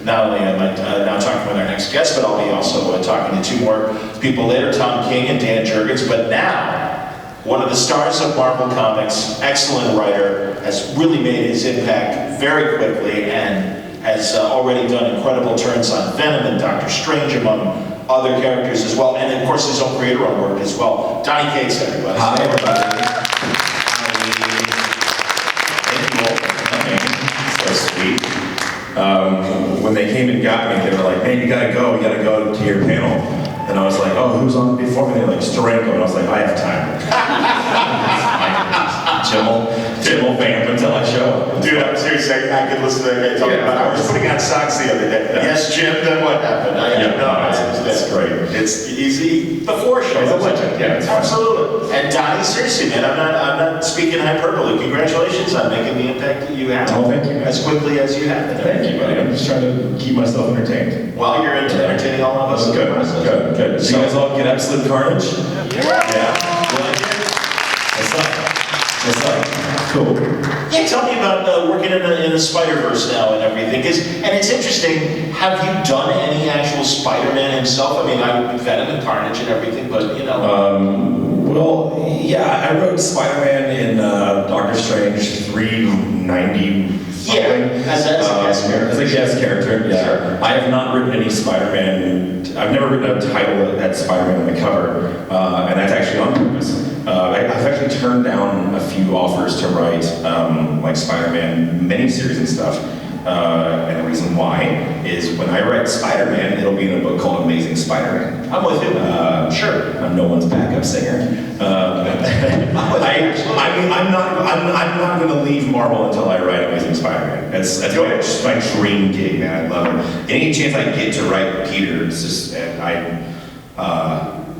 not only am I now talking with our next guest, but I'll be also talking to two more people later, Tom King and Dan Jurgens. But now, one of the stars of Marvel Comics, excellent writer, has really made his impact very quickly and has already done incredible turns on Venom and Doctor Strange, among other characters as well, and of course his own creator-owned work as well. Donny Cates, everybody. Hi, everybody. Thank you all for coming. So sweet. When they came and got me, they were like, "Man, you gotta go to your panel." And I was like, "Oh, who's on before me?" They're like, "Steranko." And I was like, "I have time." Jim will vamp until I show up. Dude, I'm serious. I could listen to that guy talking about. I was putting on socks the other day. Yes, Jim. Then what happened? That's great. It's easy before show. He's a legend. Yeah, it's absolutely. And Donny, seriously, man, I'm not speaking hyperbole. Congratulations on making the impact that you have. Oh, thank you. As quickly as you have. Thank you, buddy. I'm just trying to keep myself entertained. Well, you're entertaining all of us. Good. So you guys all get absolute carnage? Yeah. It's like, cool. Yeah, tell me about working in the Spider-Verse now and everything. And it's interesting, have you done any actual Spider-Man himself? I mean, I'm Venom and Carnage and everything, but you know. Well, yeah, I wrote Spider-Man in Doctor Strange 390 something. Yeah, as a guest character. As a guest character, yeah. Sure. I have not written any Spider-Man. I've never written a title that had Spider-Man on the cover, and that's actually on purpose. I've actually turned down a few offers to write like Spider-Man miniseries and stuff. And the reason why is when I write Spider-Man, it'll be in a book called Amazing Spider-Man. I'm with you. Sure. I'm no one's backup singer. I'm not going to leave Marvel until I write Amazing Spider-Man. That's my dream gig, man. I love it. Any chance I get to write Peter, it's just, and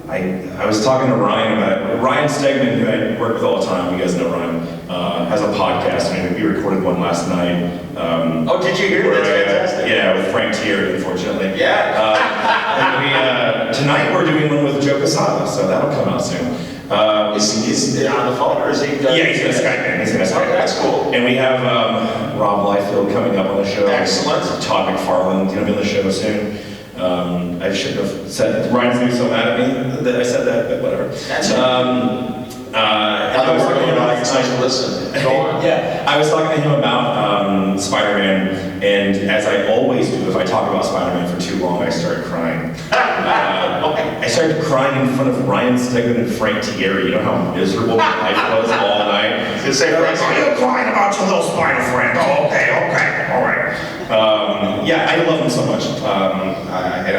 I was talking to Ryan about it. Ryan Stegman, who I work with all the time, you guys know Ryan, has a podcast. I mean, we recorded one last night. Oh, did you hear? That's fantastic. Yeah, with Frank Thierry, unfortunately. Yeah. And tonight we're doing one with Joe Quesada, so that'll come out soon. Is he on the phone or is he? Yeah, he's going to Skype in. That's cool. And we have Rob Liefeld coming up on the show. Excellent. Todd McFarlane's going to be on the show soon. I should have said, Ryan's going to be so mad at me that I said that, but whatever. That's it's nice to listen. Go on. Yeah, I was talking to him about Spider-Man, and as I always do, if I talk about Spider-Man for too long, I started crying. I started crying in front of Ryan Stegman and Frank Thierry. You know how miserable my life was all night? Are you crying about your little spider friend? Oh, okay, all right. Yeah, I love him so much, and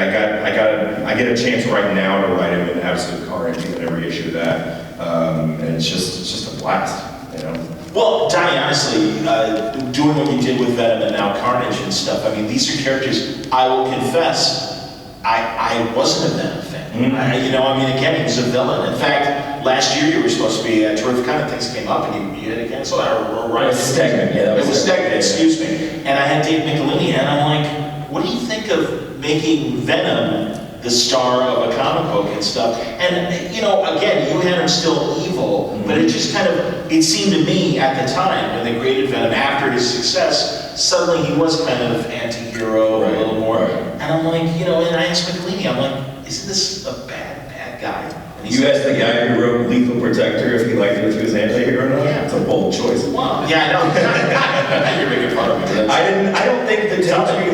I get a chance right now to write him in absolute carnage in every issue of that, and it's just a blast, you know. Well, Donny, honestly, doing what you did with Venom and now Carnage and stuff, I mean, these are characters, I will confess, I wasn't a Venom fan. Mm-hmm. Again, he was a villain. In fact, last year you were supposed to be at Terrificon and things came up and you had to cancel that, or right? It was Stegman, yeah. It was Stegman, excuse me. And I had Dave Michelini and I'm like, what do you think of making Venom the star of a comic book and stuff? And, again, you had him still evil, mm-hmm. but it just it seemed to me at the time when they created Venom after his success, suddenly he was kind of anti-hero a little more. Right. And I'm like, and I asked Michelini, I'm like, isn't this a bad guy? You asked the guy who wrote Lethal Protector if he liked it if he was anti-hero or not? Yeah. It's a bold choice. Wow. Yeah, I know. You're making fun of me. I don't think that... Talk to me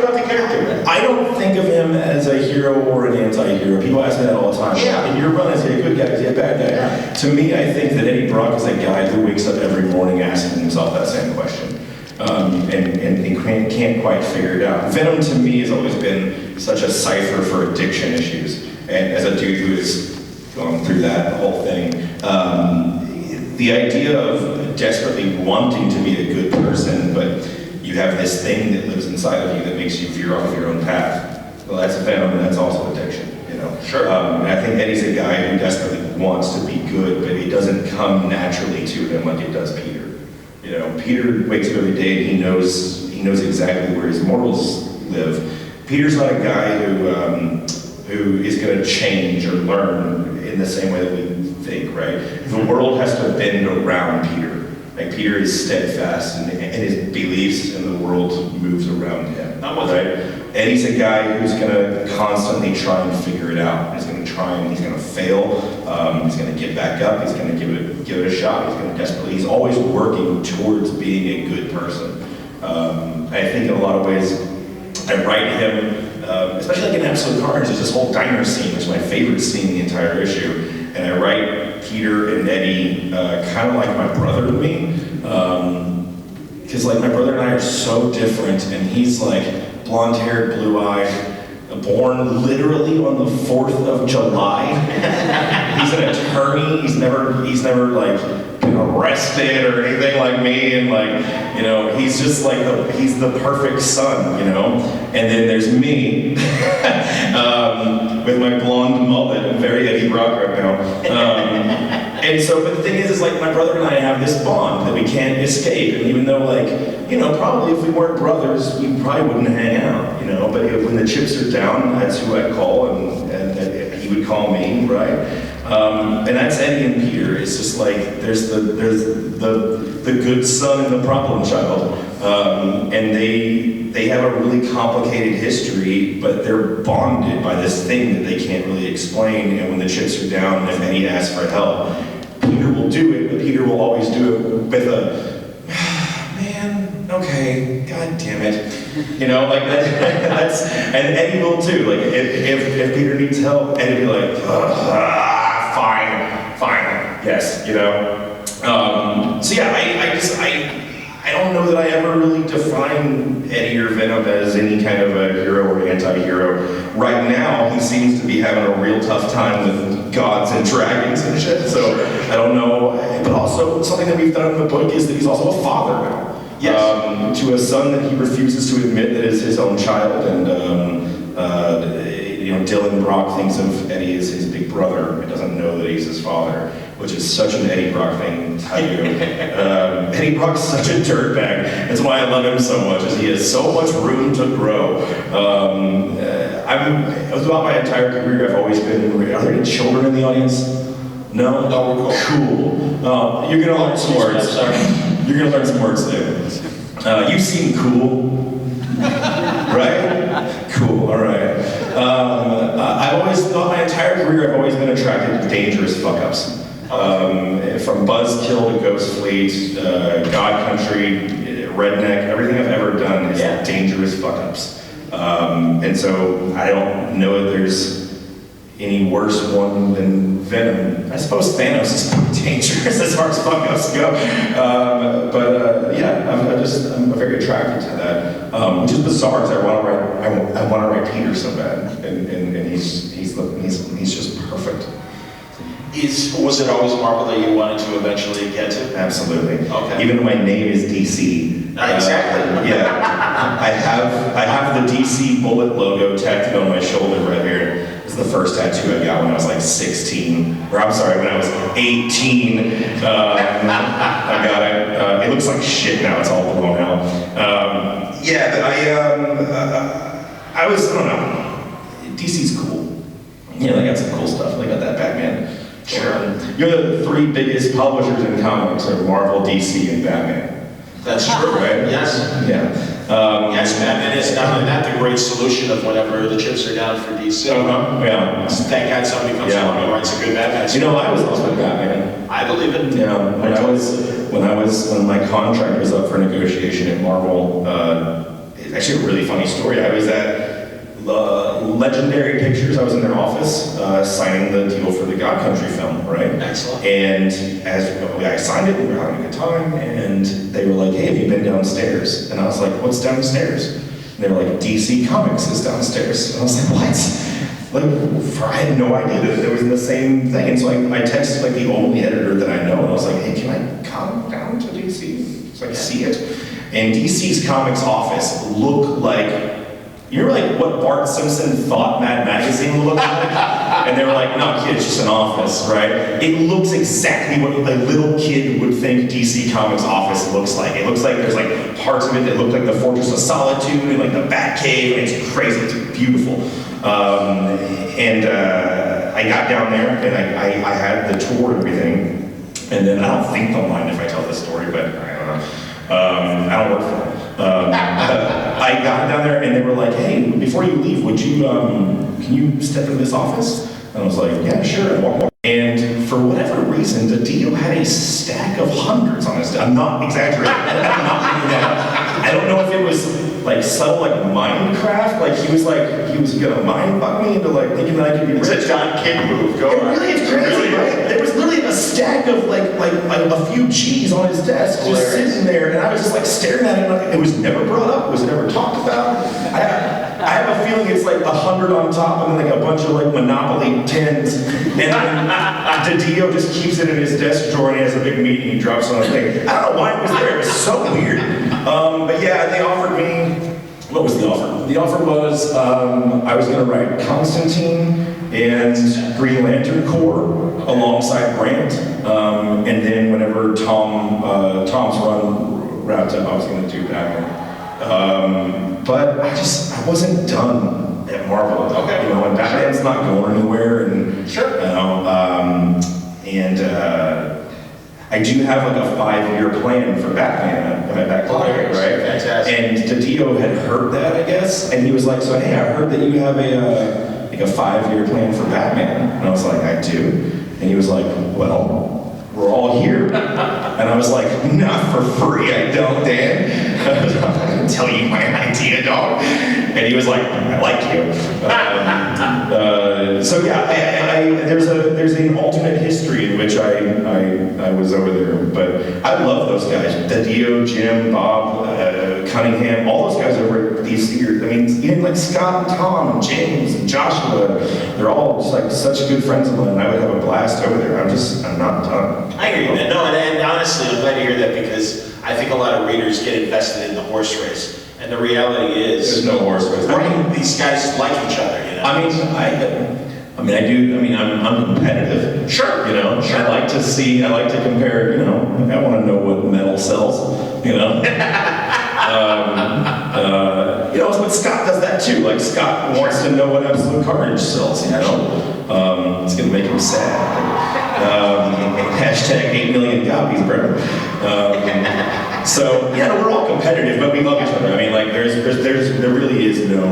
about the character. I don't think of him as a hero or an anti-hero. People ask me that all the time. Yeah. In your run, is he a good guy? Is he a bad guy? Yeah. To me, I think that Eddie Brock is a guy who wakes up every morning asking himself that same question. And can't quite figure it out. Venom, to me, has always been such a cipher for addiction issues. And as a dude who has gone through that whole thing, the idea of desperately wanting to be a good person, but you have this thing that lives inside of you that makes you veer off your own path. Well, that's Venom, and that's also addiction, Sure. And I think Eddie's a guy who desperately wants to be good, but it doesn't come naturally to him like it does Peter. Peter wakes up every day and he knows exactly where his morals live. Peter's not a guy who is going to change or learn in the same way that we think, right? The world has to bend around Peter. Like Peter is steadfast, and his beliefs in the world moves around him. I'm with right? Eddie's a guy who's gonna constantly try and figure it out. He's gonna try and he's gonna fail. He's gonna get back up. He's gonna give it a shot. He's gonna desperately. He's always working towards being a good person. I think in a lot of ways, I write him, especially like in episode Carnage. There's this whole diner scene, which is my favorite scene in the entire issue, and I write Peter and Eddie kind of like my brother to me, because like my brother and I are so different, and he's like blonde-haired, blue-eyed, born literally on the 4th of July. He's an attorney. He's never like been arrested or anything like me, and like, you know, he's just like he's the perfect son, you know. And then there's me with my blonde mullet. I'm very Eddie Brock right now. And so, but the thing is like my brother and I have this bond that we can't escape. And even though, like, you know, probably if we weren't brothers, we probably wouldn't hang out, you know. But when the chips are down, that's who I call, and he would call me, right? And that's Eddie and Peter. It's just like there's the good son and the problem child, and they have a really complicated history, but they're bonded by this thing that they can't really explain. And when the chips are down, if Eddie asks for help, Peter will do it, but Peter will always do it with a, man, okay, god damn it. You know, like that's, and Eddie will too. Like if Peter needs help, Eddie will be like, fine, yes, you know. So yeah, I don't know that I ever really define Eddie or Venom as any kind of a hero or anti-hero. Right now, he seems to be having a real tough time with gods and dragons and shit, so I don't know. But also, something that we've done in the book is that he's also a father now. Yes. To a son that he refuses to admit that is his own child, and you know, Dylan Brock thinks of Eddie as his big brother and doesn't know that he's his father, which is such an Eddie Brock thing to do. Eddie Brock's such a dirtbag. That's why I love him so much, is he has so much room to grow. Throughout my entire career, I've always been. Are there any children in the audience? No? No, we're cool. You're gonna learn some words. You're gonna learn some words there. You seem cool, right? Cool. All right. I've always thought my entire career I've always been attracted to dangerous fuck-ups. From Buzzkill to Ghost Fleet, God Country, Redneck, everything I've ever done is dangerous fuck-ups. And so I don't know that there's any worse one than Venom. I suppose Thanos is pretty dangerous as far as fuck-ups go. I'm very attracted to that, which is bizarre because I want to write Peter so bad, and he's just perfect. Was it always Marvel that you wanted to eventually get to? Absolutely. Okay. Even though my name is DC. Exactly. I have the DC bullet logo tattooed on my shoulder right here. It's the first tattoo I got when I was like 16, or I'm sorry, when I was 18. I got it. It looks like shit now. It's all blown out. But I don't know. DC's cool. Yeah, they got some cool stuff. They got that Batman. Sure. You're the 3 biggest publishers in comics are Marvel, DC, and Batman. That's true, right? Yes. Yeah. Yes, Batman is not only that the great solution of whenever the chips are down for DC. Yeah. Thank God somebody comes along and writes a good Batman. You know, I was also Batman. I believe it. Yeah. When my contract was up for negotiation at Marvel, it's actually a really funny story. I was at Legendary Pictures. I was in their office signing the deal for the God Country film, right? Excellent. And as I signed it, we were having a good time, and they were like, "Hey, have you been downstairs?" And I was like, "What's downstairs?" And they were like, "DC Comics is downstairs." And I was like, "What?" Like, I had no idea that it was in the same thing. And so I texted like the only editor that I know, and I was like, "Hey, can I come down to DC so I can see it?" And DC's comics office looked like, you're like what Bart Simpson thought Mad Magazine would look like? And they were like, "No, kid, it's just an office," right? It looks exactly what a little kid would think DC Comics office looks like. It looks like there's like parts of it that look like the Fortress of Solitude and like the Batcave, and it's crazy, it's beautiful. I got down there and I had the tour and everything, And then I don't think they'll mind if I tell this story, but I don't know. I don't work for them. I got down there and they were like, hey, before you leave, would you, can you step into this office? And I was like, yeah, sure. And for whatever reason, the Dio had a stack of hundreds on his desk. I'm not exaggerating. I'm not making that up. I don't know if it was like subtle, like Minecraft. Like he was gonna mind fuck me into like thinking that I could be rich. It's a John Kidd move. Go on. Really, it's crazy, really right? There was literally a stack of like a few G's on his desk, just sitting there, and I was just like staring at it. Like, it was never brought up. It was never talked about. I have a feeling it's like 100 on top and then like a bunch of like Monopoly 10s. And then Dio just keeps it in his desk drawer and he has a big meeting and he drops it on the thing. I don't know why it was there. It was so weird. But yeah, they offered me, what was the offer? The offer was I was going to write Constantine and Green Lantern Corps alongside Grant. And then whenever Tom's run wrapped up, I was going to do Batman. But I wasn't done at Marvel. Okay. You know, and Batman's not going anywhere, and sure. You know, I do have like a 5-year plan for Batman in my back pocket, right? Fantastic. And DiDio had heard that, I guess, and he was like, "So hey, I heard that you have a 5-year plan for Batman," and I was like, "I do," and he was like, "Well, we're all here." And I was like, not for free, I don't, Dan. I'm not gonna tell you my idea, dog. And he was like, I like you. So yeah, there's an alternate history in which I was over there. But I love those guys. Dio, Jim, Bob, Cunningham, all those guys over at DC. I mean, even like Scott and Tom and James and Joshua, they're all just like such good friends of mine. And I would have a blast over there. I'm not done. I hear you, man. No, and honestly, I'm glad to hear that because I think a lot of readers get invested in the horse race. And the reality is... There's no horse race. Right? These guys like each other, you know? I'm competitive. Sure. You know, sure. I like to compare, you know, I want to know what metal sells, you know? You know, but Scott does that too. Like, Scott wants to know what Absolute Carnage sells, you know? It's going to make him sad. Hashtag 8 million copies, bro. So, yeah, we're all competitive, but we love each other. I mean, like, there really is no,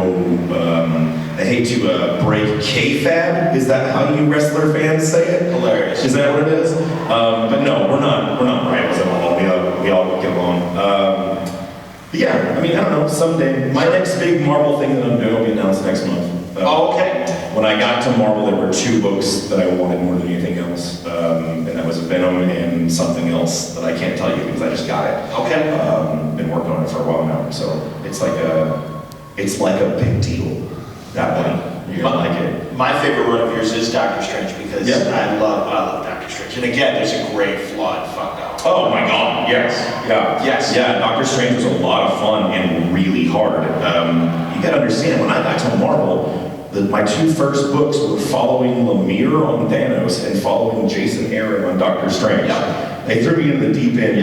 I hate to break kayfabe. Is that how you wrestler fans say it? Hilarious. Is that what it is? But no, we're not rivals at all. We all get along. But yeah, I mean, I don't know, someday, my next big Marvel thing that I'm doing will be announced next month. Okay. When I got to Marvel, there were 2 books that I wanted more than anything else. And that was Venom and something else that I can't tell you because I just got it. Okay. Been working on it for a while now. So it's like a big deal. That one. You're gonna like it. My favorite one of yours is Doctor Strange because I love Doctor Strange. And again, there's a great flawed fuck up. Oh my god, yes. Yeah. Yes. Yeah, Doctor Strange was a lot of fun and really hard. You gotta understand, when I got to Marvel, my 2 first books were following Lemire on Thanos and following Jason Aaron on Doctor Strange. Yeah. They threw me in the deep end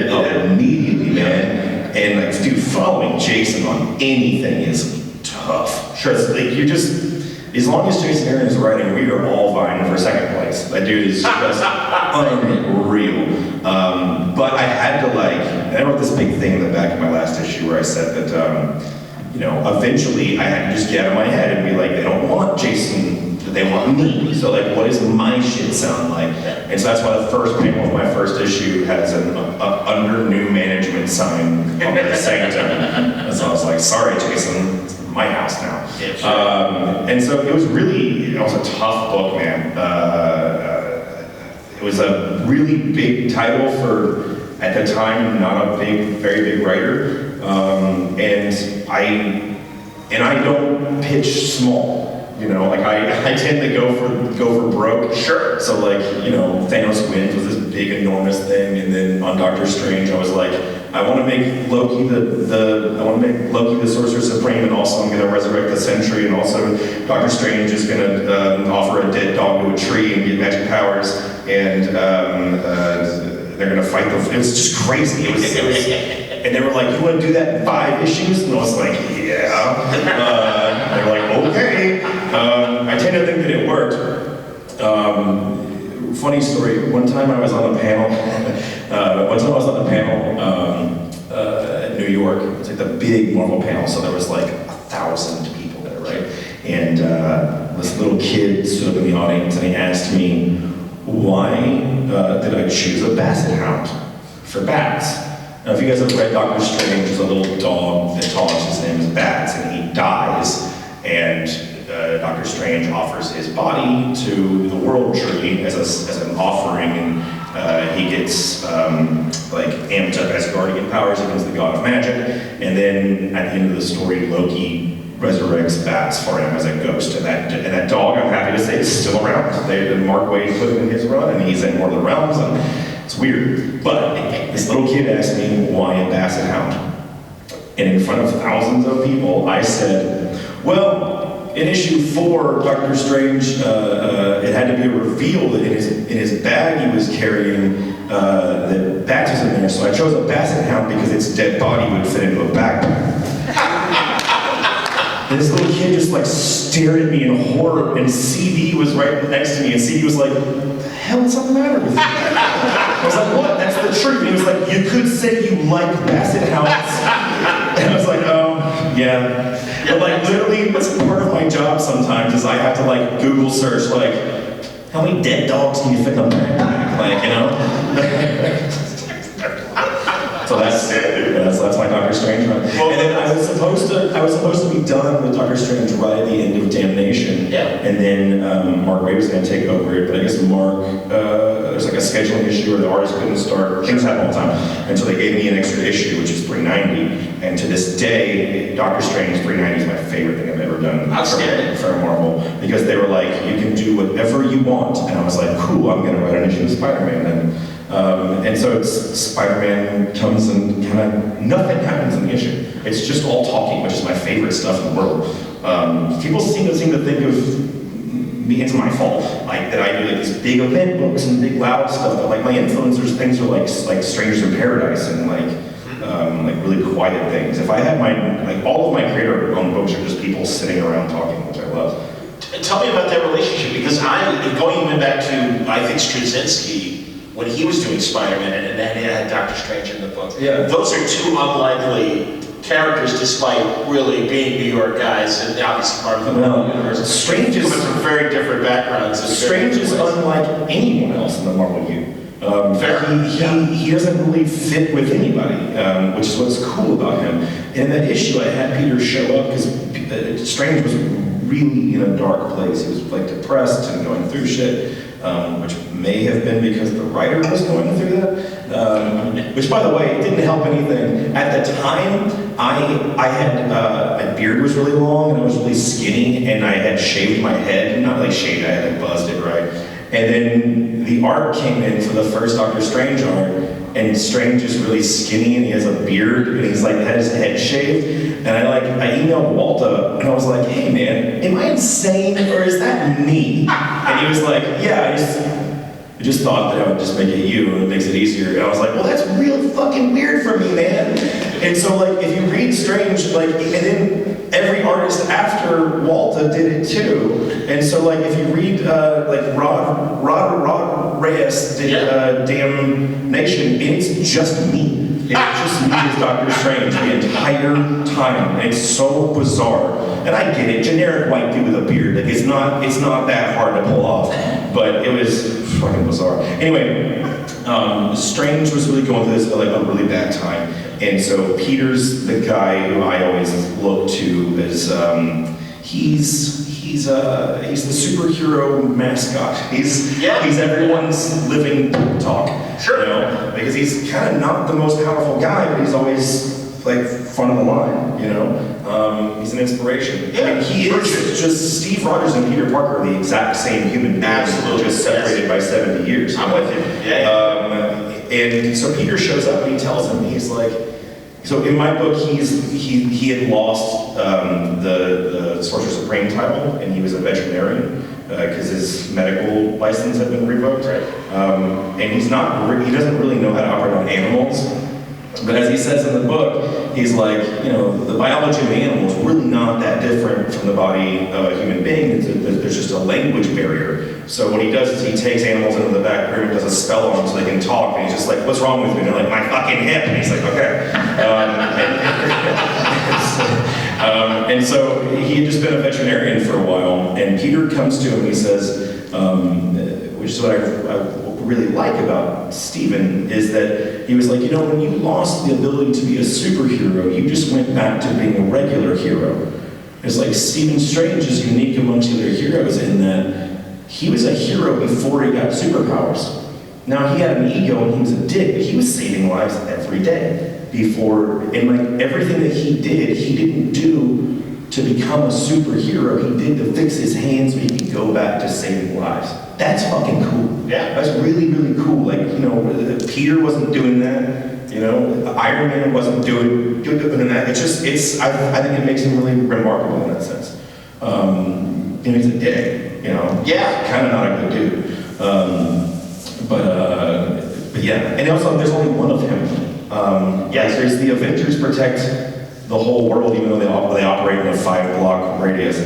immediately, man. And like, dude, following Jason on anything is tough. Sure, it's like as long as Jason Aaron is writing, we are all vying for 2nd place. That dude is just unreal. But I had to and I wrote this big thing in the back of my last issue where I said that, you know, eventually I had to just get out of my head and be like, they don't want Jason, they want me. So like, what does my shit sound like? And so that's why the first panel of my first issue has an under new management sign on the sanctum. And so I was like, sorry, Jason, it's my house now. Yeah, sure. And so it was a tough book, man. It was a really big title for, at the time, not a very big writer. And I don't pitch small, you know, like I tend to go for broke. Sure. So like, you know, Thanos Wins was this big enormous thing, and then on Doctor Strange I was like, I want to make Loki the Sorcerer Supreme, and also I'm going to resurrect the Sentry, and also Doctor Strange is going to offer a dead dog to a tree and get magic powers, and they're going to fight it was just crazy. It was and they were like, you want to do that in 5 issues? And I was like, yeah. They were like, okay. I tend to think that it worked. funny story. One time I was on a panel. At New York. It was like the big Marvel panel, so there was like 1,000 people there, right? And this little kid stood up in the audience and he asked me, why did I choose a basset hound for bats? Now, if you guys have read Doctor Strange, there's a little dog that talks. His name is Bats, and he dies. And Doctor Strange offers his body to the World Tree as an offering, and he gets like amped up as guardian powers against the god of magic. And then at the end of the story, Loki resurrects Bats for him as a ghost. And that dog, I'm happy to say, is still around. Mark Waid put him in his run, and he's in more of the realms. And it's weird. But this little kid asked me why a basset hound. And in front of thousands of people, I said, well, in issue 4, Doctor Strange, it had to be revealed that in his bag he was carrying that Bats was in there, so I chose a basset hound because its dead body would fit into a backpack. And this little kid just like stared at me in horror, and CD was right next to me, and CD was like, what the hell is the matter with you? I was like, what? That's the truth. And he was like, you could say you like basset hounds. And I was like, oh, yeah. But like literally, that's part of my job sometimes is I have to like Google search like, how many dead dogs can you fit in a backpack? Like, you know? So that's my Doctor Strange run. Well, and then I was supposed to be done with Doctor Strange right at the end of Damnation. Yeah. And then Mark Waid was going to take over it, but I guess there's like a scheduling issue where the artist couldn't start. Things happen all the time, and so they gave me an extra issue, which is 390. And to this day, Doctor Strange 390 is my favorite thing I've ever done for Marvel, because they were like, you can do whatever you want, and I was like, cool, I'm going to write an issue of Spider-Man. And so Spider-Man comes and kind of nothing happens in the issue. It's just all talking, which is my favorite stuff in the world. People seem to think of me, it's my fault, like that I do like these big event books and big loud stuff. But like my influencers things are like Strangers in Paradise and like really quiet things. If I had all of my creator-owned books are just people sitting around talking, which I love. Tell me about that relationship, because going even back to, I think, Straczynski, when he was doing Spider-Man, and then he had Doctor Strange in the book. Yeah. Those are two unlikely characters, despite really being New York guys, and obviously part of the Marvel universe. Strange is coming from very different backgrounds. Strange is unlike anyone else in the Marvel universe. He doesn't really fit with anybody, which is what's cool about him. And in that issue, I had Peter show up because Strange was really in a dark place. He was like depressed and going through shit, which may have been because the writer was going through that. Which, by the way, didn't help anything. At the time, I had my beard was really long and I was really skinny, and I had shaved my head. Not like shaved, I had buzzed it right. And then the art came in for the first Doctor Strange art, and Strange is really skinny and he has a beard and he's like had his head shaved. And I emailed Walter and I was like, hey man, am I insane or is that me? And he was like, yeah, I just thought that I would just make it you and it makes it easier. And I was like, well, that's real fucking weird for me, man. And so like if you read Strange, like, and then every artist after Walter did it too. And so like if you read like Rod Reyes did Damnation, it's just me. It's just me as Doctor Strange the entire time. And it's so bizarre. And I get it, generic white dude with a beard. Like it's not that hard to pull off. But it was fucking bizarre. Anyway, Strange was really going through this like a really bad time. And so Peter's the guy who I always look to as he's the superhero mascot. He's everyone's living talk. Sure. You know, because he's kind of not the most powerful guy, but he's always like front of the line. You know, he's an inspiration. Yeah, I mean, he is just Steve Rogers and Peter Parker are the exact same human being, just separated by 70 years. I'm with you. And so Peter shows up and he tells him, he's like, so in my book, he had lost the Sorcerer Supreme title, and he was a veterinarian because his medical license had been revoked. Right. And he doesn't really know how to operate on animals, But as he says in the book, he's like, you know, the biology of animals is really not that different from the body of a human being. There's just a language barrier. So what he does is he takes animals into the back room and does a spell on them so they can talk. And he's just like, what's wrong with you? And they're like, my fucking hip. And he's like, okay. And so he had just been a veterinarian for a while. And Peter comes to him and he says, which is what I really like about Stephen, is that he was like, you know, when you lost the ability to be a superhero, you just went back to being a regular hero. It's like Stephen Strange is unique amongst the other heroes in that he was a hero before he got superpowers. Now he had an ego and he was a dick, but he was saving lives every day before, and like everything that he didn't do to become a superhero, he did to fix his hands so he could go back to saving lives. That's fucking cool. Yeah. That's really, really cool. Like, you know, Peter wasn't doing that, you know, Iron Man wasn't doing that. I think it makes him really remarkable in that sense. You know, he's a dick, you know. Yeah. Kind of not a good dude. But yeah, and also there's only one of him. Yes. There's the Avengers protect the whole world, even though they operate in a 5-block radius.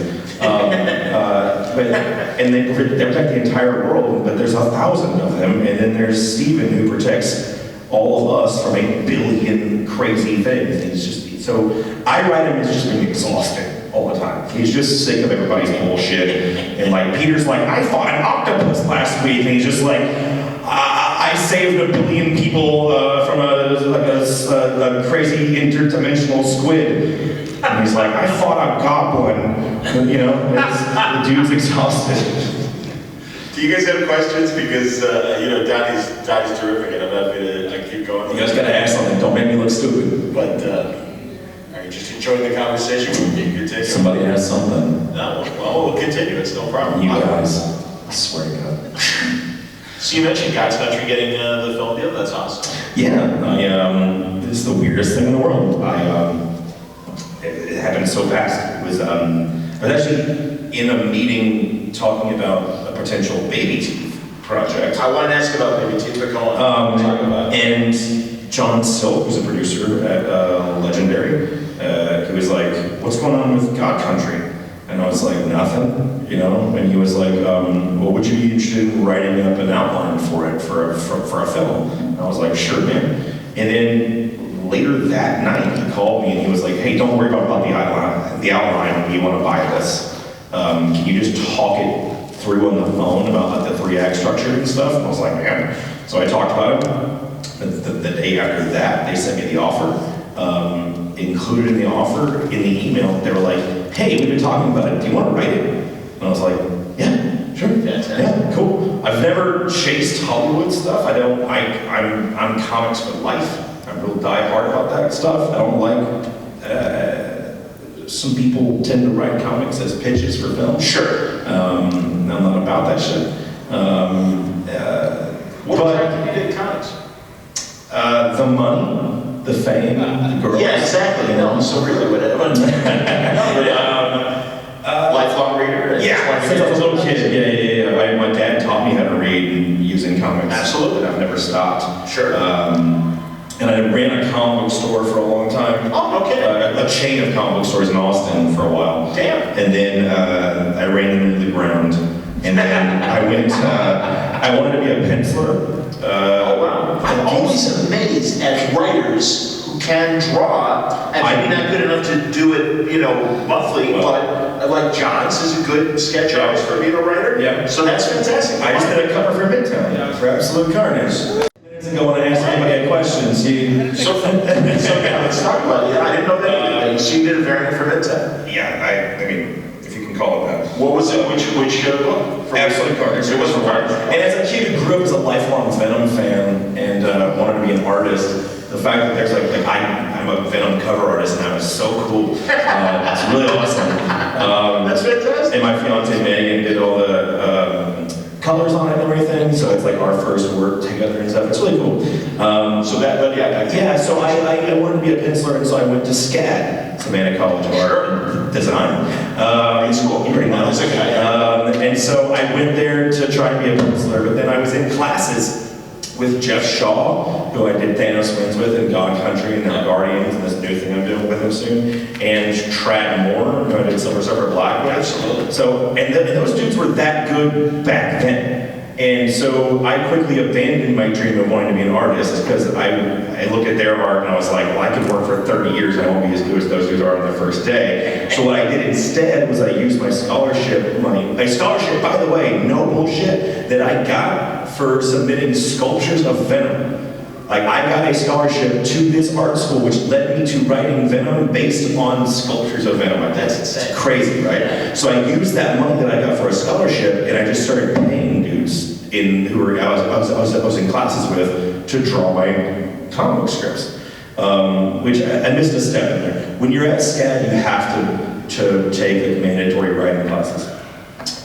And they protect the entire world, but there's 1,000 of them, and then there's Stephen who protects all of us from 8 billion crazy things. And he's just, so I write him as just being exhausted all the time. He's just sick of everybody's bullshit. And like Peter's like, I fought an octopus last week, and he's just like, I saved 1 billion people from a crazy interdimensional squid. And he's like, I fought a goblin. You know, the dude's exhausted. Do you guys have questions? Because you know, Donny's terrific, and I'm happy to keep going. You guys gotta ask something. Don't make me look stupid. But are you just enjoying the conversation? We can continue. Somebody has something. No, well, we'll continue. It's no problem. You guys, I swear to God. So you mentioned God's Country getting the film deal. That's awesome. Yeah, this is the weirdest thing in the world. It happened so fast. It was I was actually in a meeting talking about a potential baby teeth project. I wanted to ask about baby teeth, but go on. Talk about it. And John Silk, who's a producer at Legendary, he was like, "What's going on with God Country?" And I was like, "Nothing," you know. And he was like, "Well, would you be interested in writing up an outline for it for a film?" And I was like, "Sure, man." And then later that night, he called me and he was like, "Hey, don't worry about the outline when you want to buy this. Can you just talk it through on the phone about like the 3-act structure and stuff?" And I was like, "Man." So I talked about it. The day after that, they sent me the offer. Included in the offer, in the email, they were like, "Hey, we've been talking about it. Do you want to write it?" And I was like, "Yeah, sure. Yeah, cool." I've never chased Hollywood stuff. I'm comics for life. I'm real die-hard about that stuff. I don't like, some people tend to write comics as pitches for film. Sure. I'm not about that shit. What attracted you to comics? The money, the fame, the girls. Yeah, exactly. No, so really, lifelong reader. Yeah, since I was a little kid. Yeah. My dad taught me how to read using comics. Absolutely. I've never stopped. Sure. And I ran a comic book store for a long time. Oh, okay. A chain of comic book stores in Austin for a while. Damn. And then I ran them into the ground. And then I went, I wanted to be a penciler. Oh, wow. I'm always amazed at writers who can draw, and maybe not good enough to do it, you know, monthly, but like John's is a good sketch artist for being a writer. Yeah. So that's fantastic. I just did a cover for Midtown for Absolute Carnage. Minutes ago when I asked anybody had questions, So let's talk about it. Yeah, I didn't know that. So you did a variant for Midtown. Yeah, I mean, if you can call it that. What was it? Which book? Absolute Carnage. It was for Carnage. And as a kid who grew up as a lifelong Venom fan and wanted to be an artist, the fact that there's like I'm a Venom cover artist and that was so cool. It's really awesome. That's fantastic. And my fiance Megan did all the colors on it and everything, so it's like our first work together and stuff. It's really cool. So I wanted to be a penciler, and so I went to SCAD, Savannah College of Art and Design. It's cool. You already know this guy. And so I went there to try to be a penciler, but then I was in classes with Jeff Shaw, who I did Thanos Wins with in God Country and now Guardians, and this new thing I'm doing with him soon, and Trad Moore, who I did Silver Surfer Black with. Absolutely. So, and those dudes were that good back then. And so I quickly abandoned my dream of wanting to be an artist because I looked at their art and I was like, well, I could work for 30 years and I won't be as good as those dudes are on their first day. So what I did instead was I used my scholarship money, a scholarship, by the way, no bullshit, that I got for submitting sculptures of Venom. Like, I got a scholarship to this art school, which led me to writing Venom based on sculptures of Venom. That's insane. It's crazy, right? Yeah. So I used that money that I got for a scholarship, and I just started paying dudes I was in classes with to draw my comic book scripts, which I missed a step in there. When you're at SCAD, you have to take like, mandatory writing classes,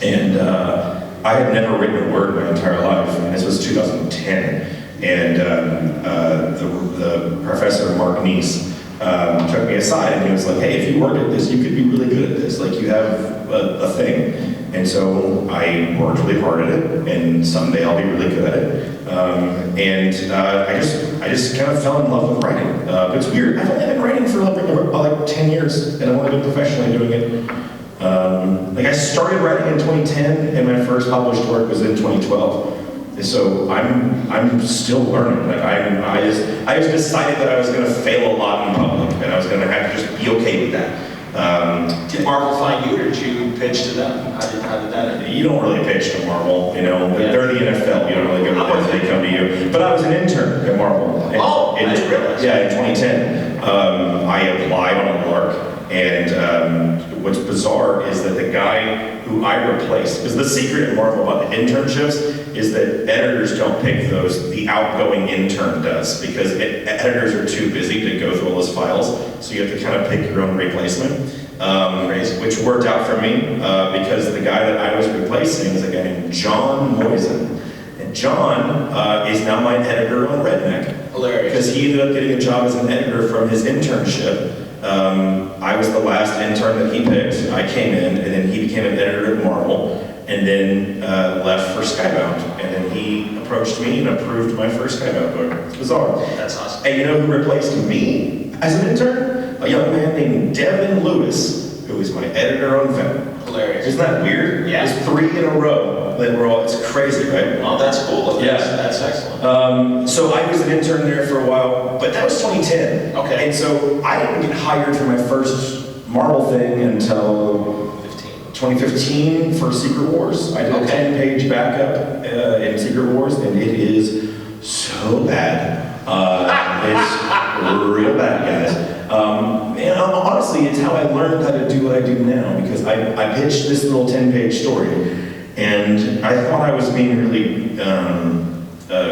and I had never written a word my entire life, and this was 2010. And the professor, Mark Neese, took me aside and he was like, hey, if you work at this, you could be really good at this. Like, you have a thing. And so I worked really hard at it, and someday I'll be really good at it. I just kind of fell in love with writing. But it's weird. I've only been writing for like 10 years, and I've only been professionally doing it. I started writing in 2010, and my first published work was in 2012. So I'm still learning. Like I just decided that I was going to fail a lot in public, and I was going to have to just be okay with that. Did Marvel find you, or did you pitch to them? How did that end? You don't really pitch to Marvel, you know. Yeah. They're the NFL. You don't really go to them; they come to you. But I was an intern at Marvel. I didn't realize. Yeah, in 2010, I applied on a lark, and what's bizarre is that the guy who I replaced, because the secret in Marvel about the internships is that editors don't pick those, the outgoing intern does, because editors are too busy to go through all those files, so you have to kind of pick your own replacement, which worked out for me, because the guy that I was replacing is a guy named John Moisen. And John is now my editor on Redneck. Hilarious. Because he ended up getting a job as an editor from his internship. I was the last intern that he picked. I came in, and then he became an editor at Marvel, and then left for Skybound. And then he approached me and approved my first Skybound book. It's bizarre. That's awesome. And you know who replaced me as an intern? A young man named Devin Lewis, who is my editor on Venom. Hilarious. Isn't that weird? Yeah. There's 3 in a row that were all, it's crazy, right? Oh, that's cool. Yeah. That's excellent. So I was an intern there for a while, but that was 2010. Okay. And so I didn't get hired for my first Marvel thing until 2015 for Secret Wars. I did a 10-page backup in Secret Wars, and it is so bad. It's real bad, guys. And honestly, it's how I learned how to do what I do now, because I pitched this little 10-page story, and I thought I was being really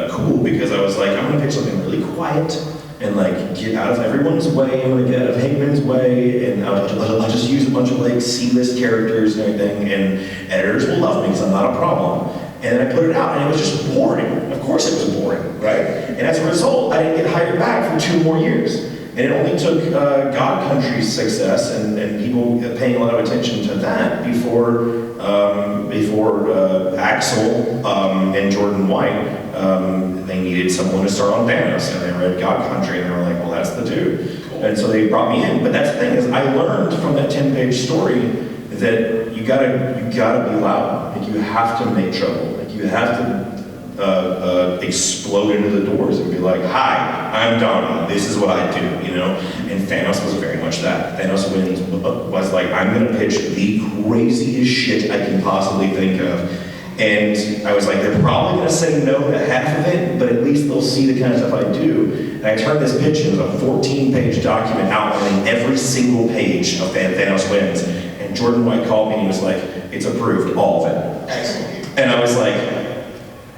cool, because I was like, I'm gonna pitch something really quiet and like get out of everyone's way. I'm gonna get out of Hickman's way, and I'll just use a bunch of like C-list characters and everything, and editors will love me because I'm not a problem. And then I put it out, and it was just boring. Of course it was boring, right? And as a result, I didn't get hired back for 2 more years. And it only took God Country's success and people paying a lot of attention to that before Axel and Jordan White, they needed someone to start on Thanos, and they read God Country, and they were like, well, that's the dude. Cool. And so they brought me in. But that's the thing, is I learned from that 10-page story that you gotta be loud. Like, you have to make trouble. Like, you have to explode into the doors and be like, hi, I'm Donny, this is what I do, you know? And Thanos was very much that. Thanos Wins was like, I'm gonna pitch the craziest shit I can possibly think of. And I was like, they're probably gonna say no to half of it, but at least they'll see the kind of stuff I do. And I turned this pitch into a 14-page document outlining every single page of Thanos Wins. And Jordan White called me and he was like, it's approved, all of it. Excellent. And I was like,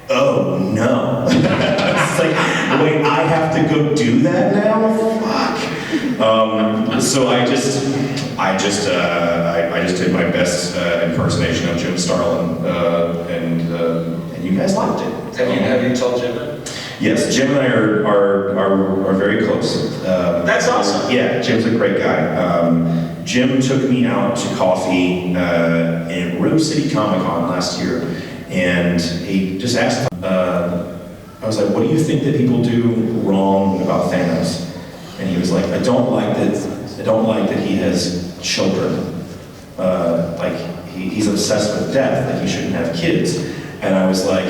oh no. It's like, wait, I have to go do that now? Fuck. So I just did my best impersonation of Jim Starlin, and you guys liked it. Have you told Jim that? Yes, Jim and I are very close. That's awesome. Yeah, Jim's a great guy. Jim took me out to coffee in Rose City Comic Con last year, and he just asked I was like, what do you think that people do wrong about Thanos? And he was like, I don't like that he has children. He's obsessed with death, that he shouldn't have kids. And I was like,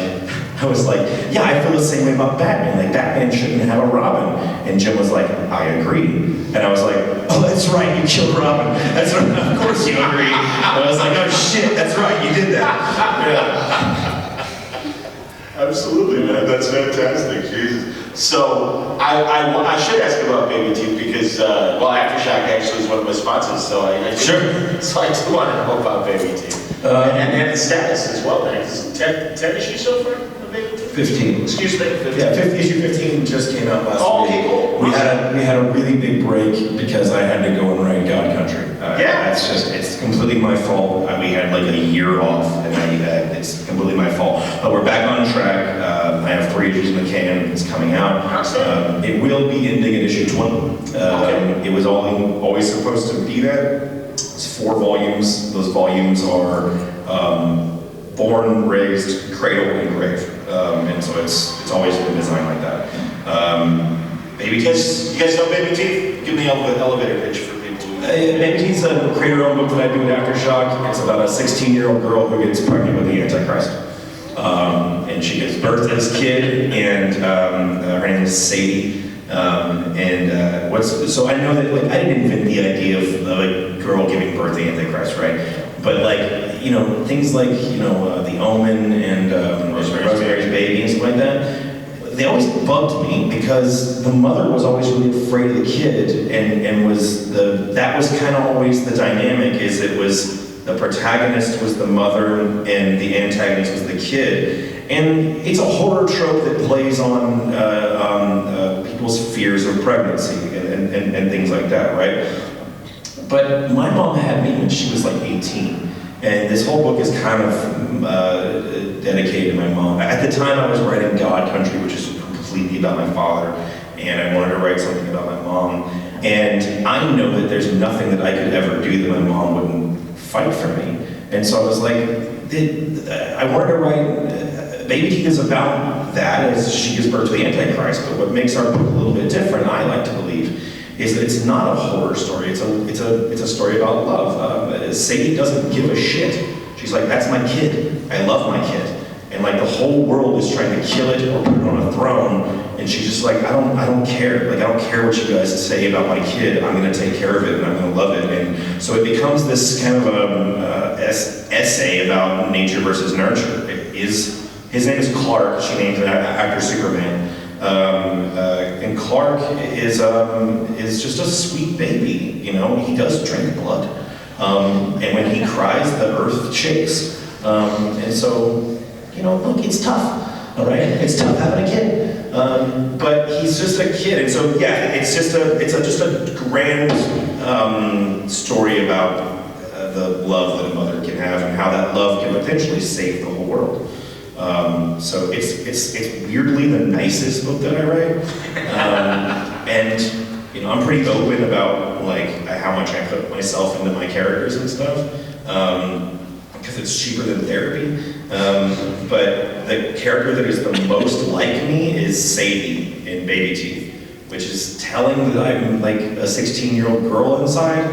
yeah, I feel the same way about Batman. Like, Batman shouldn't have a Robin. And Jim was like, I agree. And I was like, oh, that's right, you killed Robin. That's right, of course you agree. And I was like, oh shit, that's right, you did that. Yeah. Absolutely, man. That's fantastic. Jesus. So I should ask about Baby Teeth because Aftershock actually is one of my sponsors. So Sure. So I do want to know about Baby Teeth and the status as well. Man, 10 issues so far of Baby Teeth. 15. Excuse me. 15. Yeah, issue 15 just came out last week. Okay, cool. We had a really big break because I had to go and write God Country. It's completely my fault. We had like a year off, and it's completely my fault. But we're back on track. I have 3 issues in the can. It's coming out. It will be ending at issue 20. It was always supposed to be that. It's 4 volumes. Those volumes are born, raised, cradle, and grave. And so it's always been designed like that. Baby Teeth. You guys know Baby Teeth? Give me the elevator pitch for people. Baby Teeth's a creator-owned book that I do at Aftershock. It's about a 16-year-old girl who gets pregnant with the Antichrist. And she gives birth to this kid, and her name is Sadie. So I know that, like, I didn't invent the idea of a girl giving birth to the Antichrist, right? But, like, things like, The Omen and Rosemary's Baby and stuff like that, they always bugged me because the mother was always really afraid of the kid, and that was kind of always the dynamic, is it was the protagonist was the mother and the antagonist was the kid. And it's a horror trope that plays on people's fears of pregnancy and things like that, right? But my mom had me when she was like 18. And this whole book is kind of dedicated to my mom. At the time, I was writing God Country, which is completely about my father, and I wanted to write something about my mom. And I know that there's nothing that I could ever do that my mom wouldn't fight for me. And so I was like, I wanted to write, Baby Teeth is about that, as she gives birth to the Antichrist, but what makes our book a little bit different, I like to believe, is that it's not a horror story. It's a story about love. Sadie doesn't give a shit. She's like, that's my kid. I love my kid. And like the whole world is trying to kill it or put it on a throne. And she's just like, I don't care. Like, I don't care what you guys say about my kid. I'm gonna take care of it and I'm gonna love it. And so it becomes this kind of essay about nature versus nurture. His name is Clark. She named him after Superman. And Clark is just a sweet baby, He does drink blood, and when he cries, the earth shakes. And so, look, it's tough, all right? It's tough having a kid, but he's just a kid, and so yeah, it's just a grand story about the love that a mother can have and how that love can potentially save the whole world. So it's weirdly the nicest book that I write, and I'm pretty open about like how much I put myself into my characters and stuff, because it's cheaper than therapy. But the character that is the most like me is Sadie in Baby Teeth, which is telling that I'm like a 16-year-old girl inside.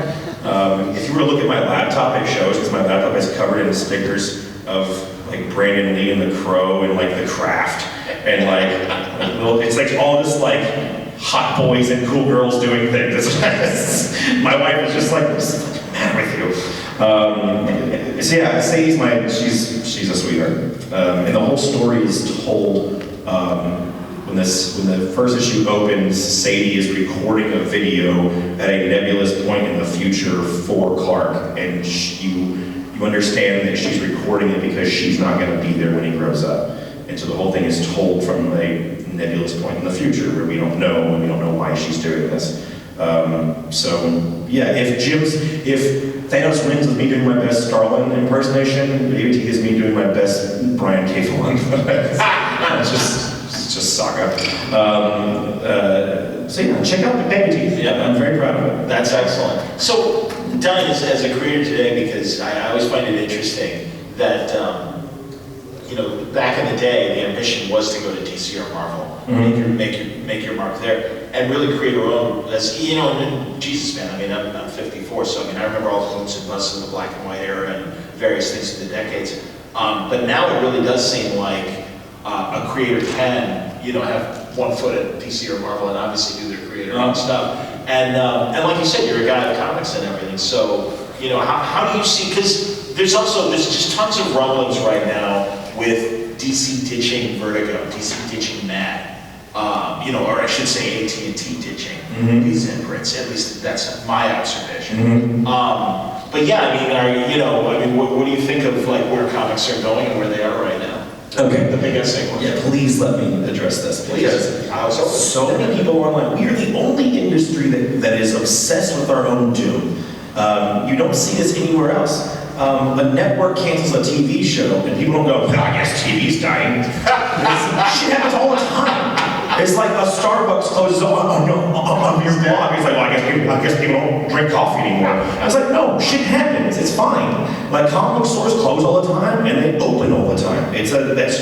If you were to look at my laptop, it shows, because my laptop is covered in stickers of like Brandon Lee and the Crow and like The Craft, and it's like all this like hot boys and cool girls doing things. My wife is just like, what's the fucking matter with you? So yeah, Sadie's she's a sweetheart, and the whole story is told when the first issue opens. Sadie is recording a video at a nebulous point in the future for Clark, and you understand that she's recording it because she's not going to be there when he grows up. And so the whole thing is told from a nebulous point in the future where we don't know, and we don't know why she's doing this. So yeah, if Thanos wins with me doing my best Starlin impersonation, Baby Teeth is me doing my best Brian K. Vaughan. It's just saga. So yeah, check out the Baby Teeth. Yeah, I'm very proud of it. That's excellent. So, Donny, as a creator today, because I always find it interesting that, back in the day, the ambition was to go to DC or Marvel, make your mark there, and really create our own. As and Jesus, man, I mean, I'm 54, so I mean, I remember all the booms and busts in the black and white era and various things in the decades. But now it really does seem like a creator can, have one foot at DC or Marvel and obviously do their creator own stuff. And like you said, you're a guy of comics and everything. So, how do you see? Because there's just tons of rumblings right now with DC ditching Vertigo, DC ditching Mad, or I should say AT&T ditching these imprints. At least that's my observation. But yeah, I mean, what do you think of like where comics are going and where they are right now? Okay. The big essay one. Yeah, please let me address this. Please. Because so many people are like, we are the only industry that is obsessed with our own doom. You don't see this anywhere else. A network cancels a TV show, and people don't go, I guess TV's dying. Shit happens all the time. It's like a Starbucks closes on your blog. It's like, well, I guess people don't drink coffee anymore. I was like, no, shit happens. It's fine. Like comic book stores close all the time, and they open all the time. That's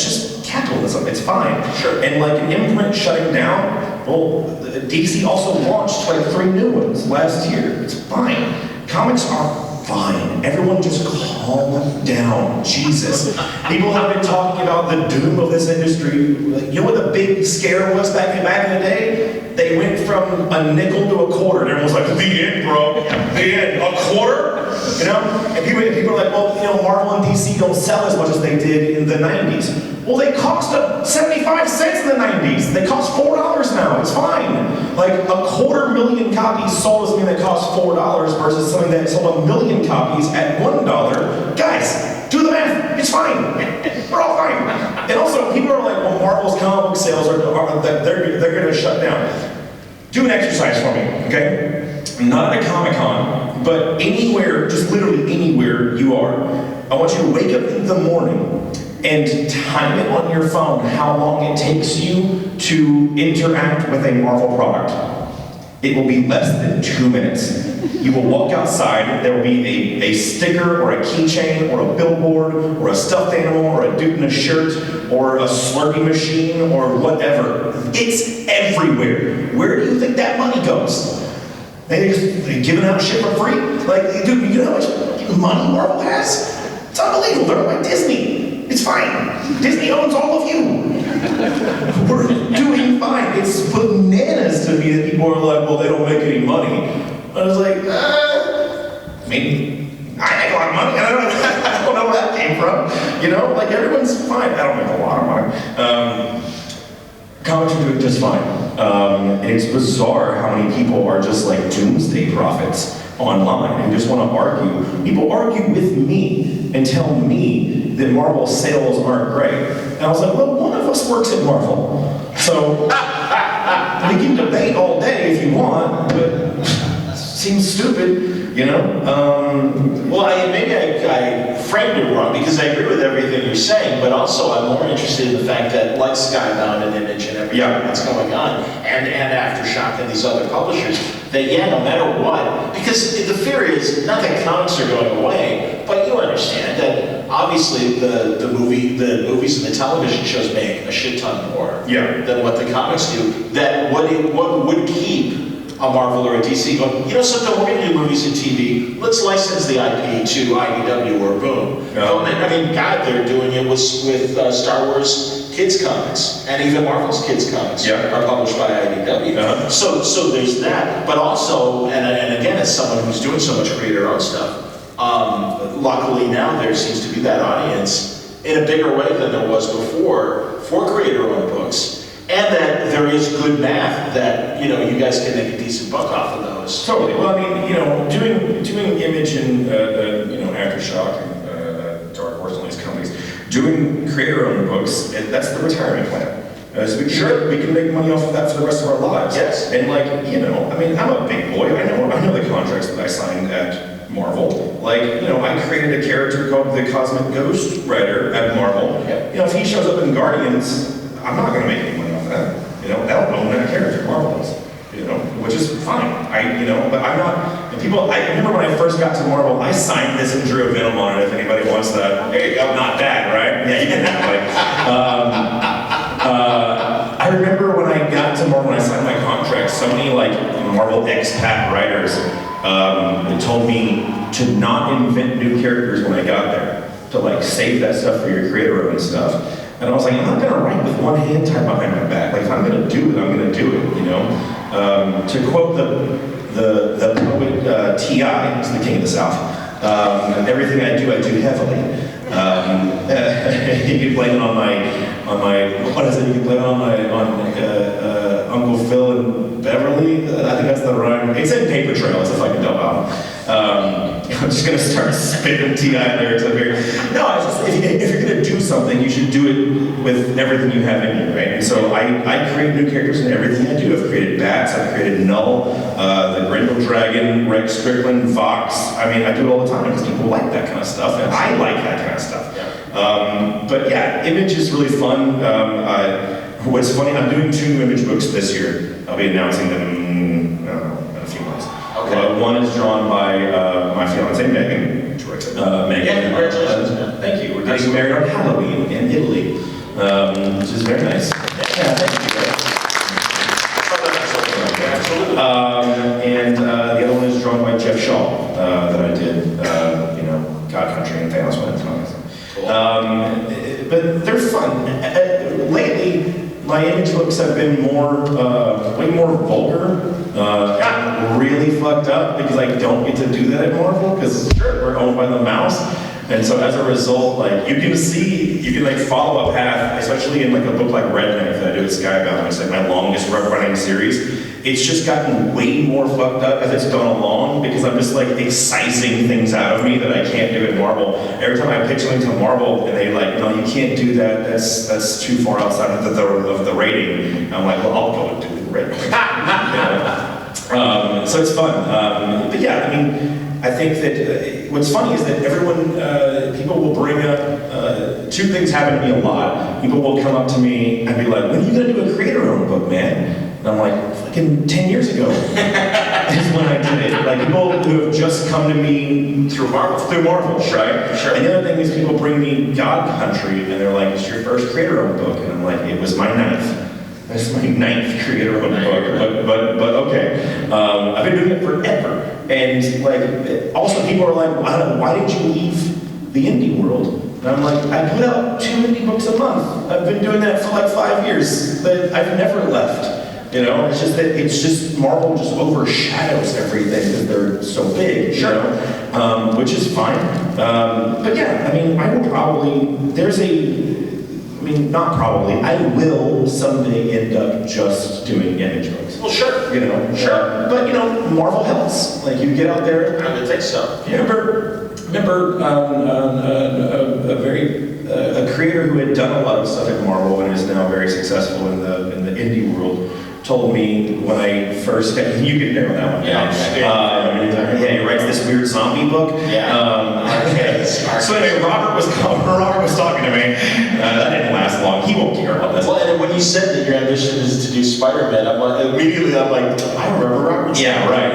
just capitalism. It's fine. Sure. And like an imprint shutting down, well, DC also launched like 3 new ones last year. It's fine. Comics are fine. Everyone just calm down. Jesus. People have been talking about the doom of this industry. You know what the big scare was back in the day? They went from a nickel to a quarter. And everyone's like, the end, bro. The end. A quarter? And people are like, well, Marvel and DC don't sell as much as they did in the 90s. Well, they cost 75 cents in the 90s. They cost $4 now. It's fine. Like a 250,000 copies sold doesn't mean they cost $4 versus something that sold 1 million copies at $1. Guys, do the math. It's fine. We're all fine. And also, people are like, well, Marvel's comic book sales they're going to shut down. Do an exercise for me, okay? Not at a Comic-Con, but anywhere, just literally anywhere you are. I want you to wake up in the morning and time it on your phone how long it takes you to interact with a Marvel product. It will be less than 2 minutes. You will walk outside, there will be a sticker or a keychain or a billboard or a stuffed animal or a dude in a shirt or a Slurpee machine or whatever. It's everywhere. Where do you think that money goes? They're giving out shit for free? Like, dude, you know how much money Marvel has? It's unbelievable. They're like Disney. It's fine. Disney owns all of you. We're doing fine. It's bananas to me that people are like, well, they don't make any money. I was like, maybe I make a lot of money. I don't know where that came from. Like everyone's fine. I don't make a lot of money. Comics are doing just fine. And it's bizarre how many people are just like doomsday prophets online and just want to argue. People argue with me and tell me that Marvel sales aren't great. And I was like, well, one of us works at Marvel. So we can debate all day if you want, but it seems stupid. Well, maybe I framed it wrong because I agree with everything you're saying, but also I'm more interested in the fact that, like Skybound and Image and everything that's going on, and Aftershock and these other publishers, that no matter what, because the fear is not that comics are going away, but you understand that obviously the movies and the television shows make a shit ton more than what the comics do. That what would keep a Marvel or a DC going, something, we're going to do movies and TV, let's license the IP to IDW or Boom. I mean, God, they're doing it with Star Wars kids comics, and even Marvel's kids comics are published by IDW. So there's that, but also, and again, as someone who's doing so much creator-owned stuff, luckily now there seems to be that audience in a bigger way than there was before for creator-owned books. And that there is good math that, you guys can make a decent buck off of those. Totally. Well, I mean, doing Image and, Aftershock and Dark Horse and all these companies, doing creator-owned books, that's the retirement plan. So we can make money off of that for the rest of our lives. Yes. And I'm a big boy. I know the contracts that I signed at Marvel. I created a character called the Cosmic Ghost Rider at Marvel. If he shows up in Guardians, I'm not going to make any money off that. I don't own that character. Marvel does. Which is fine. But I'm not. People, I remember when I first got to Marvel, I signed this and drew a Venom on it. If anybody wants that, there you go. Not bad, right? Yeah, you can have it. I remember when I got to Marvel, when I signed my contract, so many like Marvel expat writers told me to not invent new characters when I got there, to like save that stuff for your creator-owned stuff. And I was like, I'm not gonna write with one hand tied behind my back. Like if I'm gonna do it, I'm gonna do it. To quote the poet T.I., who's the king of the South, everything I do heavily. You can blame it on my what is it? You can blame it on Uncle Phil and Beverly. I think that's the rhyme. It's in Paper Trail. It's a fucking dope album. I'm just gonna start spitting T.I. lyrics up here. No, it's just, if you're gonna do something, you should do it with everything you have in you, right? And so I create new characters in everything I do. I've created Bats. I've created Null, the Grendel Dragon, Rex Strickland, Vox. I mean, I do it all the time because people like that kind of stuff, and I like that kind of stuff. But yeah, Image is really fun. What's funny, I'm doing 2 Image books this year. I'll be announcing them in a few months. Okay. One is drawn by my fiancée, Megan. Megan. Yeah, congratulations. Thank you. We're getting married on Halloween in Italy, which is very nice. Yeah, thank you. And the other one is drawn by Jeff Shaw, that I did, God Country and Thanos Wins. But they're fun. Lately, my Image books have been way more vulgar, really fucked up, because I don't get to do that at Marvel, because we're owned by the mouse. And so as a result, like, you can follow a path, especially in like a book like Red Knight that I do at Skybound, it's like my longest running series. It's just gotten way more fucked up as it's gone along, because I'm just like excising things out of me that I can't do at Marvel. Every time I pitch something to Marvel and they like, no, you can't do that. That's too far outside of the rating. I'm like, well, I'll go and do it Red Knight. So it's fun. But yeah, I mean, I think that what's funny is that people will bring up, 2 things happen to me a lot. People will come up to me and be like, when are you gonna do a creator-owned book, man? And I'm like, fucking 10 years ago is when I did it. Like people who have just come to me through Marvel, right? Sure. And the other thing is people bring me God Country and they're like, it's your first creator-owned book. And I'm like, it was my 9th. That's my 9th creator-owned book, but okay. I've been doing it forever. And like, also people are like, why did you leave the indie world? And I'm like, I put out 2 indie books a month. I've been doing that for like 5 years, but I've never left. It's just Marvel just overshadows everything because they're so big, which is fine. But yeah, I mean, I will probably, I will someday end up just doing Image books. Well, sure. Sure. But Marvel helps. Like you get out there. I would think so. You remember a creator who had done a lot of stuff at Marvel and is now very successful in the indie world told me when I first got, you can narrow that one down. He writes this weird zombie book. So anyway, Robert was talking to me. That didn't last long. He won't care about this. Well, and when you said that your ambition is to do Spider-Man, immediately I'm like, I remember Robert. Yeah, right.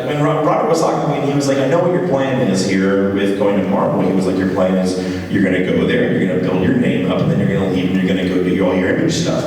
When Robert was talking to me, and he was like, I know what your plan is here with going to Marvel. He was like, your plan is you're going to go there, you're going to build your name up, and then you're going to leave, and you're going to go do all your Image stuff.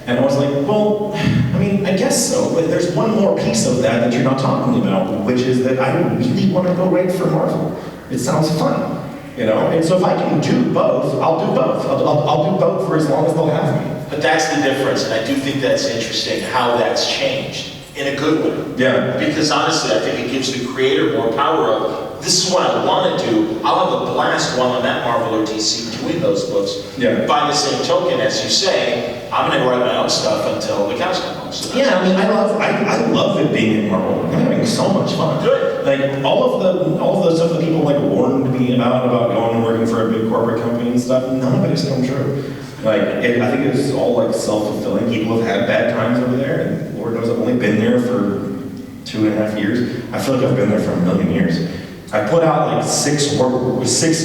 And I was like, well, I mean, I guess so, but there's one more piece of that you're not talking about, which is that I really want to go write for Marvel. It sounds fun, And so if I can do both, I'll do both. I'll do both for as long as they'll have me. But that's the difference, and I do think that's interesting how that's changed in a good way. Yeah. Because honestly, I think it gives the creator more power of, this is what I want to do. I'll have a blast while I'm at Marvel or DC doing those books. Yeah. By the same token, as you say, I'm going to write my own stuff until the cows come home. So I mean, I love it being in Marvel. I'm having so much fun. Good. Like all of the stuff that people like warned me about going and working for a big corporate company and stuff. None of it has come true. Like I think it's all like self-fulfilling. People have had bad times over there, and Lord knows I've only been there for 2.5 years. I feel like I've been there for a million years. I put out like 6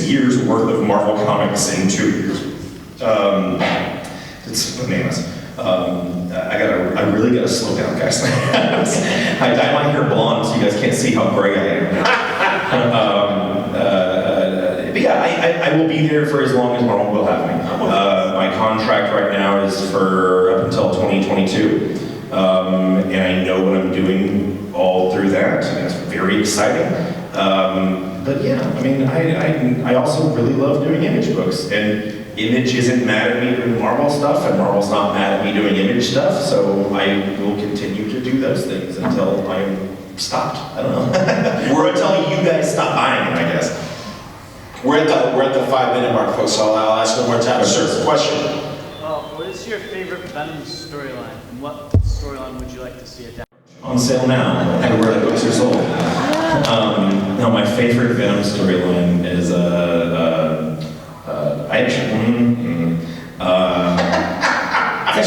years worth of Marvel comics in 2 years. It's bananas. I really gotta slow down, guys. I dye my hair blonde so you guys can't see how gray I am. But yeah, I will be there for as long as Marvel will have me. My contract right now is for up until 2022. And I know what I'm doing all through that, and it's very exciting. But yeah, I mean, I also really love doing Image books, and Image isn't mad at me doing Marvel stuff, and Marvel's not mad at me doing Image stuff, so I will continue to do those things until I'm stopped. I don't know. Or until you guys stop buying it, I guess. We're at the 5-minute mark, folks, so I'll ask one more time. Sir, question. What is your favorite Venom storyline, and what storyline would you like to see adapted? On sale now, everywhere the books are sold. No, my favorite Venom storyline is it's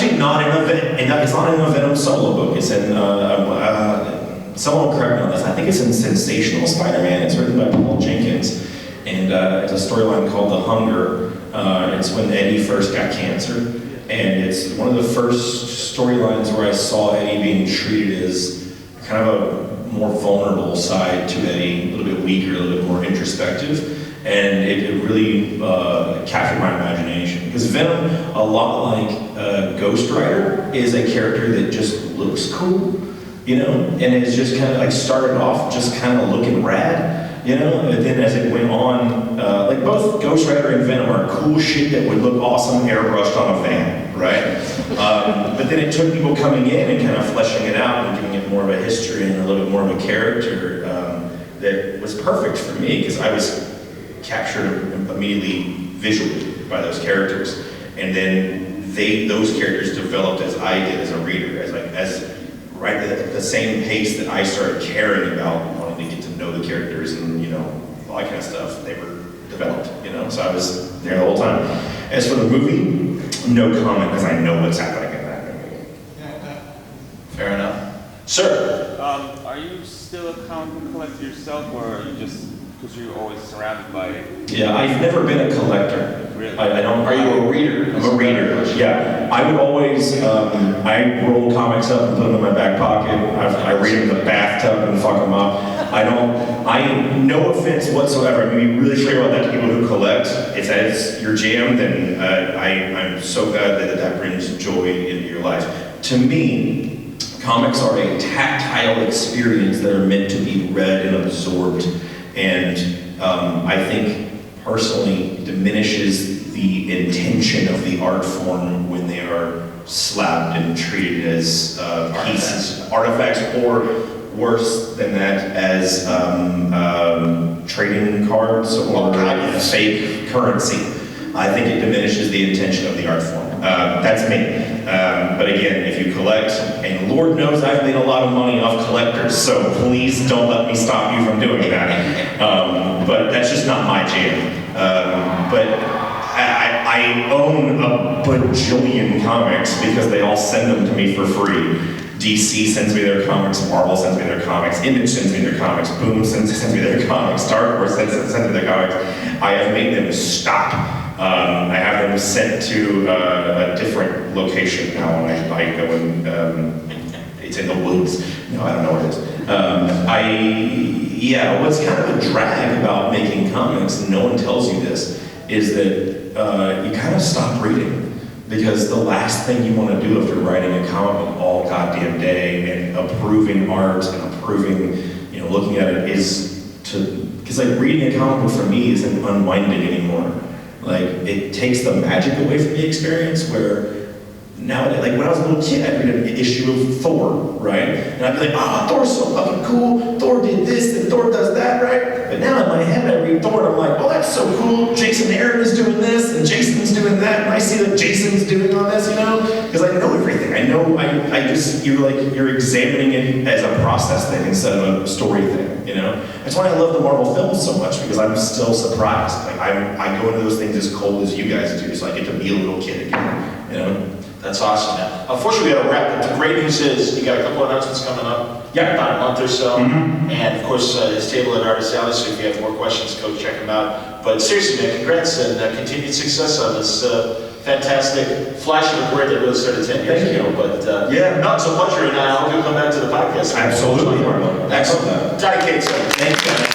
actually not in a Venom solo book. It's in someone will correct me on this. I think it's in Sensational Spider-Man. It's written by Paul Jenkins, and it's a storyline called The Hunger. It's when Eddie first got cancer, and it's one of the first storylines where I saw Eddie being treated as kind of a more vulnerable side to Eddie, a little bit weaker, a little bit more introspective, and it really captured my imagination. Because Venom, a lot like Ghost Rider, is a character that just looks cool, you know, and it's just kind of like started off just kind of looking rad, you know, and then as it went on, like both Ghost Rider and Venom are cool shit that would look awesome airbrushed on a van, right? But then it took people coming in and kind of fleshing it out and giving it more of a history and a little bit more of a character that was perfect for me, because I was captured immediately visually by those characters, and then those characters developed as I did as a reader, as right at the same pace that I started caring about wanting to get to know the characters and, you know, all that kind of stuff. They were developed, you know, so I was there the whole time. As for the movie, no comment, because I know what's happening in that movie. Fair enough. Sir. Are you still a comic book collector yourself, or are you just because you're always surrounded by it? Yeah, I've never been a collector. Really? I don't. Are you a reader? I'm a reader. Yeah, I would always. I roll comics up and put them in my back pocket. I read them in the bathtub and fuck them up. No offense whatsoever. I mean, be really straight about that to people who collect. If that's your jam, then I'm so glad that brings joy into your life. To me, comics are a tactile experience that are meant to be read and absorbed. And I think, personally, diminishes the intention of the art form when they are slabbed and treated as pieces, artifacts, or worse than that, as trading cards or fake currency. I think it diminishes the intention of the art form. That's me. But again, if you collect, and Lord knows I've made a lot of money off collectors, so please don't let me stop you from doing that. But that's just not my jam. But I own a bajillion comics because they all send them to me for free. DC sends me their comics, Marvel sends me their comics, Image sends me their comics, Boom sends me their comics, Dark Horse sends me their comics. I have made them stop. I have them sent to a different location now when I go and it's in the woods. No, I don't know where it is. What's kind of a drag about making comics, and no one tells you this, is that you kind of stop reading. Because the last thing you want to do after writing a comic book all goddamn day and approving art and approving, you know, looking at it is because like reading a comic book for me isn't unwinding anymore. Like, it takes the magic away from the experience, where nowadays, like when I was a little kid, I'd read an issue of Thor, right? And I'd be like, Thor's so fucking cool, Thor did this, and Thor does that, right? But now in my head, I read Thor, and I'm like, oh, that's so cool, Jason Aaron is doing this, and Jason's doing that, and I see that Jason's doing all this, you know? Because I know everything. I know, you're examining it as a process thing instead of a story thing, you know? That's why I love the Marvel films so much, because I'm still surprised. Like, I go into those things as cold as you guys do, so I get to be a little kid again, you know? That's awesome, man. Unfortunately, we got to wrap up. The great news is you got a couple of announcements coming up. Yeah. About a month or so. Mm-hmm. And of course, his table at Artist Alley, so if you have more questions, go check him out. But seriously, man, congrats and continued success on this fantastic flash of a career that really started 10 years Thank you. ago. But Yeah. no, it's a pleasure, and I hope you'll come back to the podcast. Absolutely, Marlon. Excellent. Donny Cates, sir. Thank you.